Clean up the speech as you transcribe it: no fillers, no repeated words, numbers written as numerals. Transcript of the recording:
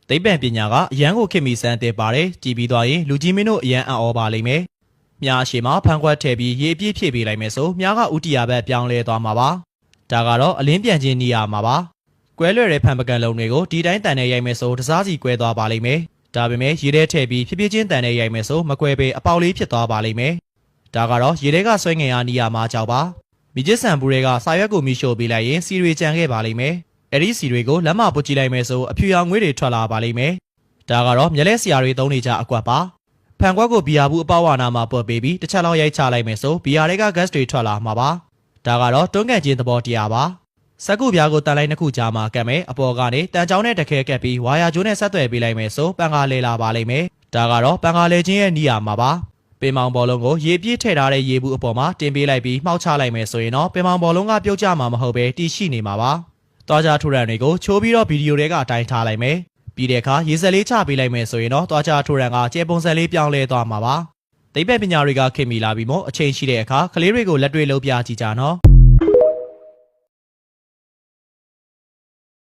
သိပ္ပံပညာကအရန်ကိုခင်မီစမ်းတဲ့ပါတယ်ကြည်ပြီးသွားရင်လူကြီးမင်းတို့အရန်အံ့ဩပါလိမ့်မယ်မြားရှိမှာဖန်ခွက်ထည့်ပြီးရေအပြည့်ဖြည့်ပေးလိုက်မယ်ဆိုမြားကဥတီယာဘက်ပြောင်းလဲသွားမှာပါဒါကတော့အလင်းပြန်ခြင်းနေရမှာပါကွဲလွယ်တဲ့ဖန်ပကံလုံးတွေကိုဒီတိုင်းတန်နဲ့ရိုက်မယ်ဆိုတစားစီကွဲသွားပါလိမ့်မယ်ဒါပေမဲ့ရေထဲထည့်ပြီးဖြည်းဖြည်းချင်းတန်နဲ့ရိုက်မယ်ဆိုမကွဲပေအပေါက်လေးဖြစ်သွားပါလိမ့်မယ်ဒါကတော့ရေထဲကဆွဲငင်အားနေရမှာကြောက်ပါမိကျစ်ဆန်ဘူးတွေကစာရွက်ကိုမိရှို့ပေးလိုက်ရင်စီတွေကြံခဲ့ပါလိမ့်မယ်အဲ့ဒီစီတွေကိုလက်မပုတ်ကြည့်လိုက်မယ်ဆိုအဖြူရောင်ငွေတွေထွက်လာပါလိမ့်မယ်ဒါကတော့မျက်လက်ဆရာတွေသုံးနေကြအကွက်ပါဖန်ခွက်ကိုဘီယာဘူးအပေါဝါနာမှာပုတ်ပေးပြီးတစ်ချက်လောက်ရိုက်ချလိုက်မယ်ဆိုဘီယာတွေက gas တွေထွက်လာမှာပါဒါကတော့တွန်းကန်ခြင်းသဘောတရားပါစက်ကူပြားကိုတန်လိုက်နှစ်ခုကြားမှာကပ်မယ်အပေါ်ကနေတန်ချောင်းနဲ့တခဲကပ်ပြီးဝါယာကျိုးနဲ့ဆက်သွယ်ပေးလိုက်မယ်ဆိုပန်ကားလဲလာပါလိမ့်မယ်ဒါကတော့ပန်ကားလဲခြင်းရဲ့နေရာမှာပါပင်မောင်ဘောလုံးကိုရေပြည့်ထည့်ထားတဲ့ရေဘူးအပေါ်မှာတင်ပေးလိုက်ပြီးမှောက်ချလိုက်မယ်ဆိုရင်တော့ပင်မောင်ဘောလုံးကပြုတ်ကျမှာမဟုတ်ပဲတည်ရှိနေမှာပါသွားကြထိုးရန်တွေကိုချိုးပြီးတော့ဗီဒီယိုတွေကအတိုင်းထားလိုက်မယ်ပြီးတဲ့အခါရေစက်လေးချပေးလိုက်မယ်ဆိုရင်တော့သွားကြထိုးရန်ကကျဲပုံစံလေးပြောင်းလဲသွားမှာပါသိပ္ပံပညာတွေကခင်မီလာပြီးမို့အချိန်ရှိတဲ့အခါကလေးတွေကိုလက်တွေ့လုပ်ပြကြည့်ကြနော်